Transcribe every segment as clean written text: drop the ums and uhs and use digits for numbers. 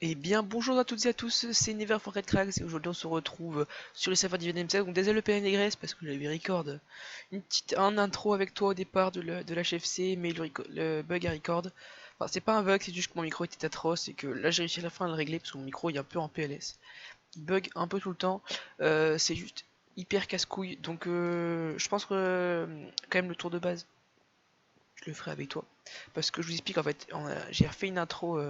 Et bien bonjour à toutes et à tous, c'est Never Forget Cracks et aujourd'hui on se retrouve sur les serveurs d'Event MCS. Donc désolé le PNGRS parce que j'avais record un intro avec toi au départ de l'HFC, mais le bug à record. Enfin c'est pas un bug, c'est juste que mon micro était atroce et que là j'ai réussi à la fin à le régler parce que mon micro il est un peu en PLS. Il bug un peu tout le temps, c'est juste hyper casse-couille. Donc je pense que quand même le tour de base je le ferai avec toi. Parce que je vous explique en fait, j'ai refait une intro.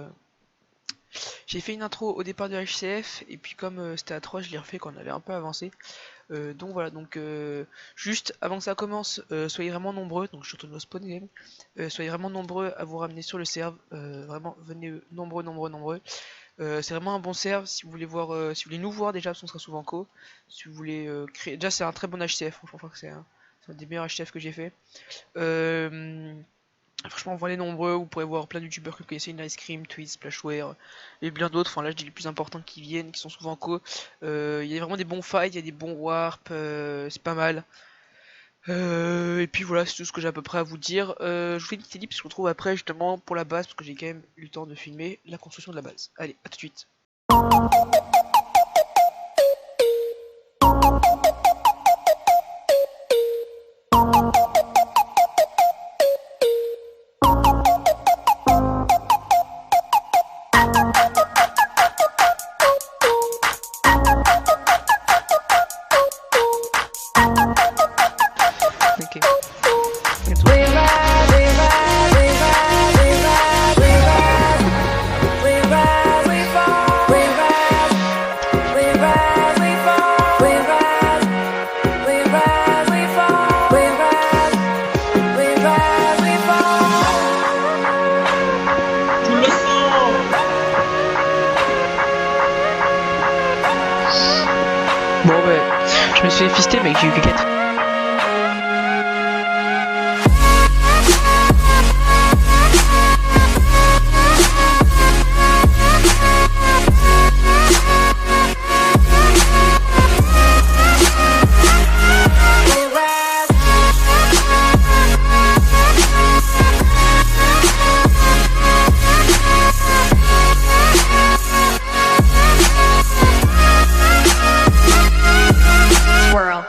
J'ai fait une intro au départ de HCF et puis comme c'était à 3 je l'ai refait quand on avait un peu avancé. Donc voilà, donc juste avant que ça commence, soyez vraiment nombreux, donc je suis retourné au spawn game, soyez vraiment nombreux à vous ramener sur le serve, vraiment venez nombreux. C'est vraiment un bon serve si vous voulez voir, si vous voulez nous voir déjà parce qu'on sera souvent co. Si vous voulez créer, déjà c'est un très bon HCF, franchement je crois que c'est un des meilleurs HCF que j'ai fait. Franchement, voilà les nombreux, vous pourrez voir plein de youtubeurs que vous connaissez, Nice Cream, Twitch, Splashware et bien d'autres. Enfin, là, je dis les plus importants qui viennent, qui sont souvent co. Il y a vraiment des bons fights, il y a des bons warp, c'est pas mal. Et puis voilà, c'est tout ce que j'ai à peu près à vous dire. Je vous fais une petite ellipse, je vous retrouve après justement pour la base, parce que j'ai quand même eu le temps de filmer la construction de la base. Allez, à tout de suite. Ok. Bon ouais, je me suis fait fister mais j'ai eu que 4. Swirl.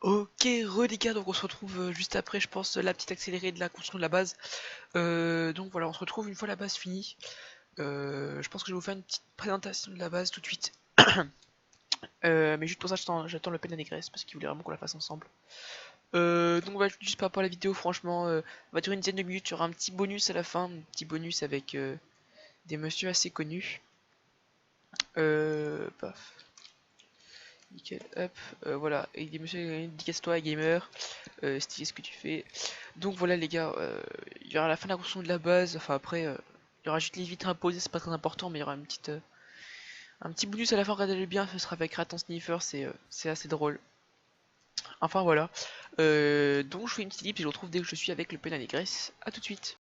Ok, les gars, donc on se retrouve juste après, je pense, la petite accélérée de la construction de la base. Donc voilà, on se retrouve une fois la base finie. Je pense que je vais vous faire une petite présentation de la base tout de suite. Mais juste pour ça, j'attends le pen négresse parce qu'il voulait vraiment qu'on la fasse ensemble. Donc voilà, juste par rapport à la vidéo, franchement, on va durer une dizaine de minutes. Il y aura un petit bonus à la fin, un petit bonus avec des messieurs assez connus. Paf. Nickel, hop, voilà, et des messieurs, dédicace-toi, gamer, stylé ce que tu fais. Donc voilà les gars, il y aura la fin de la construction de la base, enfin après, il y aura juste les vitres imposées, c'est pas très important, mais il y aura une petite, un petit bonus à la fin, regardez-le bien, ce sera avec Raton Sniffer, c'est assez drôle. Enfin voilà, donc je fais une petite clip et je vous retrouve dès que je suis avec le Pen à négresse, à tout de suite.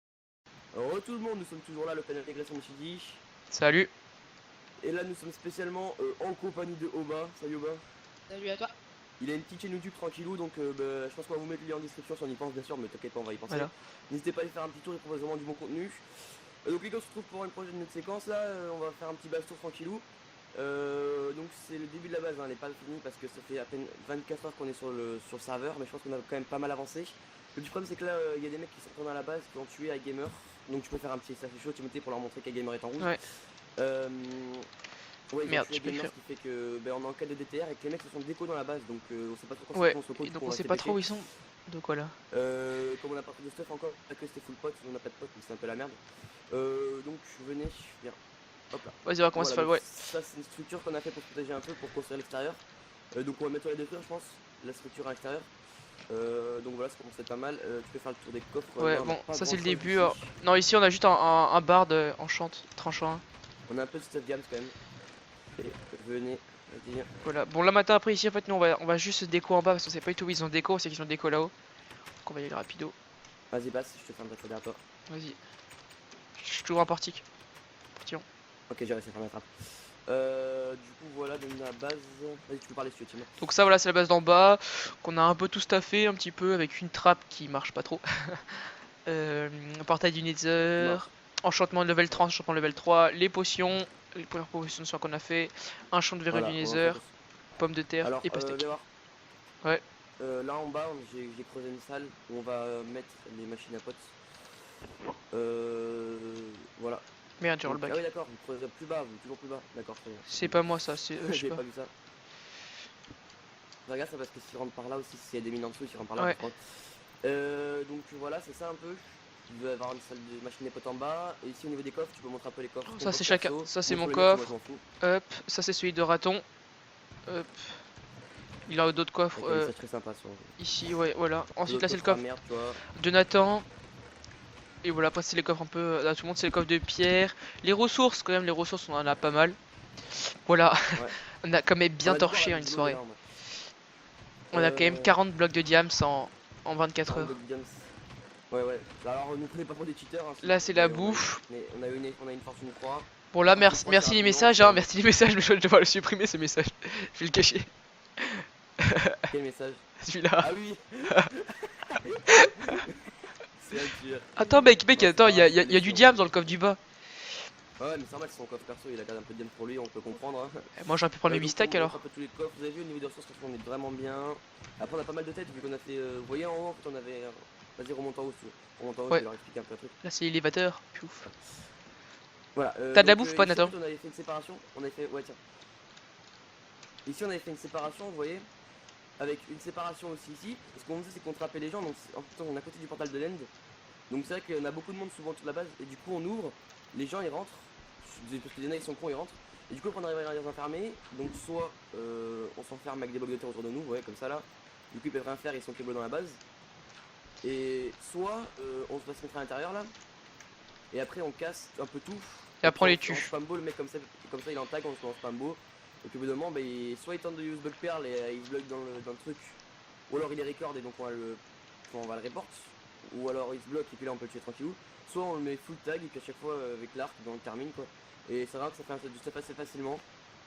Alors tout le monde, nous sommes toujours là, le panel d'intégration de Shidi. Salut. Et là nous sommes spécialement en compagnie de Oba. Salut Oba. Salut à toi. Il a une petite chaîne YouTube tranquillou, donc je pense qu'on va vous mettre le lien en description si on y pense bien sûr, mais t'inquiète pas, on va y penser. Voilà. N'hésitez pas à aller faire un petit tour, il propose vraiment du bon contenu. Donc les gars, on se retrouve pour une prochaine séquence là, on va faire un petit base tour tranquillou. Donc c'est le début de la base, hein, elle n'est pas finie parce que ça fait à peine 24 heures qu'on est sur le serveur, mais je pense qu'on a quand même pas mal avancé. Le petit problème c'est que là, il y a des mecs qui sont retournés à la base, qui ont tué à Gamer. Donc tu peux faire un petit ça fait chaud, tu mettais pour leur montrer qu'Agamer est en rouge. Ouais. Ouais, ils Merde, ont tué tu peux Gamer, écrire. ce qui fait que on est en cas de DTR et que les mecs se sont déco dans la base, donc on sait pas trop quand Ouais, on se et donc on sait pas trop où ils sont, donc voilà. comme on a pas pris de stuff encore, que c'était full pot, on a pas de pot, donc c'est un peu la merde. Donc venez, viens. Hop là. Vas-y, on va commencer Voilà, par ouais. ça c'est une structure qu'on a fait pour se protéger un peu, pour construire l'extérieur. Donc on va mettre la détruire je pense, la structure à l'extérieur. Donc voilà, ça commence à être pas mal. Tu peux faire le tour des coffres. Ouais, Là, on a bon, pas ça c'est le grand-chose début. ici. Alors, non, ici on a juste un bard enchant, tranchant. On a un peu de stuff games quand même. Et venez, vas-y. Voilà, bon là maintenant après ici en fait nous on va juste déco en bas parce qu'on sait pas du tout où ils ont déco, c'est qu'ils ont déco là-haut. Donc on va y aller rapido. Vas-y passe, je te fais un battre derrière toi. Vas-y. Je suis toujours un portique. Portillon. Ok, j'ai réussi à faire ma trappe. Du coup voilà, donne la base. Vas-y, tu peux parler si tu veux, Tim. Donc ça voilà c'est la base d'en bas, qu'on a un peu tout staffé un petit peu avec une trappe qui marche pas trop. Un portail du Nether, Mort. enchantement de level 30, enchantement de level 3, les potions, les premières potions de soin qu'on a fait, un champ de verrues Voilà, du on en Nether, focus. pommes de terre Alors, et pastèques. viens voir. Ouais. Là en bas, j'ai creusé une salle où on va mettre les machines à potes. Voilà. Merde, j'ai Ah rollback. oui, d'accord, vous creusez plus bas, vous toujours plus bas. D'accord, très bien. C'est pas moi ça, c'est je sais J'ai pas. pas vu ça. Regarde ça parce que s'ils rentrent par là aussi, s'il y a des mines en dessous, s'ils rentrent par là, Ouais. par contre. Donc voilà, c'est ça un peu. Tu veux avoir une salle de machine à potes en bas. Et ici au niveau des coffres, tu peux montrer un peu les coffres. Ça c'est chacun, ça c'est mon Montre-le, moi, je coffre. m'en fous. Hop, ça c'est celui de raton. Hop. Il a d'autres coffres Avec un message très sympa sur. ici, ouais, voilà. Ensuite là c'est le coffre à coffre merde, tu vois. de Nathan. Et voilà, après c'est les coffres un peu. Là tout le monde c'est les coffres de pierre. Les ressources, quand même, les ressources on en a pas mal. Voilà, Ouais. on a quand même bien On a dû voir torché la en une vidéo, soirée. d'ailleurs, moi. On a quand même 40 blocs de diams en 24 heures. Ouais, ouais. Alors, ne prenez pas pour des cheaters. Hein, Là c'est la on a- bouffe. Mais on a une fortune 3. Bon là Fortune 3, merci c'est les rapidement, messages, hein, merci les messages, mais je vais devoir le supprimer ce message. Je vais le cacher. Quel message? Celui-là. Ah oui. C'est un tir. Attends mec, Non, attends, c'est il y a, pas grave, y a- y a du diams dans le coffre du bas. Ouais, mais c'est normal, c'est son coffre perso, il a gardé un peu de diamants pour lui, on peut comprendre. Hein. Moi j'aurais pu prendre mes Donc, stacks on alors. montre un peu tous les coffres, vous avez vu au niveau des ressources, on est vraiment bien. Après, on a pas mal de têtes vu qu'on a fait. Vous voyez en haut, en fait, on avait. Vas-y, remonte en haut si tu veux. Remonte en haut, Ouais. je vais leur expliquer un peu le truc. Là c'est l'élévateur. Pouf. Voilà. T'as de la donc, bouffe ou pas, ici, en Nathan? fait, on avait fait une séparation. On avait fait. Ouais, tiens. Ici, on avait fait une séparation, vous voyez. Avec une séparation aussi ici. Ce qu'on faisait, c'est qu'on trappait les gens. Donc, en fait, on est à côté du portal de l'End. Donc, c'est vrai qu'on a beaucoup de monde souvent sur la base. Et du coup, on ouvre. Les gens, ils rentrent. Parce que les nains, ils sont cons, ils rentrent. Et du coup, on arrive à les enfermer. Donc, soit on s'enferme avec des blocs de terre autour de nous. Ouais, comme ça là. Du coup, ils peuvent rien faire, ils sont bloqués dans la base. Et soit on se va se mettre à l'intérieur là. Et après, on casse un peu tout. Et après on les On tue. spambo, le mec comme ça il est en tag, on se met en spambo. Et puis au bout d'un moment, bah, soit il tente de use bug pearl et il se bloque dans le truc. Ou alors il est record et donc on va le report. Ou alors il se bloque et puis là on peut le tuer tranquillou. Soit on le met full tag et qu'à chaque fois avec l'arc, on le termine quoi. Et c'est vrai que ça fait du stuff assez facilement.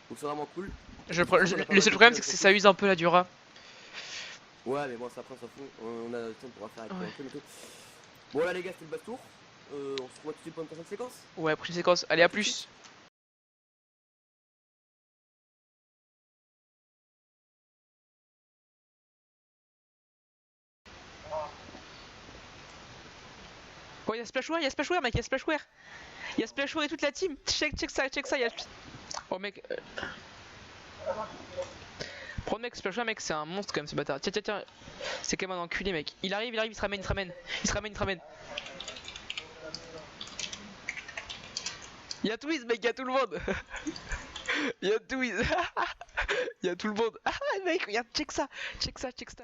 Donc c'est vraiment cool. Le seul problème c'est que ça use un peu la Dura. Ouais, mais bon, ça après on s'en fout. On a le temps pour faire avec Ouais. le film et tout. Bon, là les gars, c'était le basse tour. On se revoit tout de suite pour une prochaine séquence. Ouais, prochaine séquence. Allez, à plus. Oh, y'a Splashware, mec, y'a Splashware. Y'a Splashware et toute la team. Check ça, y'a. Oh, mec. Prends mec, Splashware, mec, c'est un monstre quand même ce bâtard. Tiens. C'est quand même un enculé, mec. Il arrive, il se ramène. Y'a Twiz, mec, y'a tout le monde. Y'a Twiz. Y'a tout le monde. Ah, mec, regarde, check ça.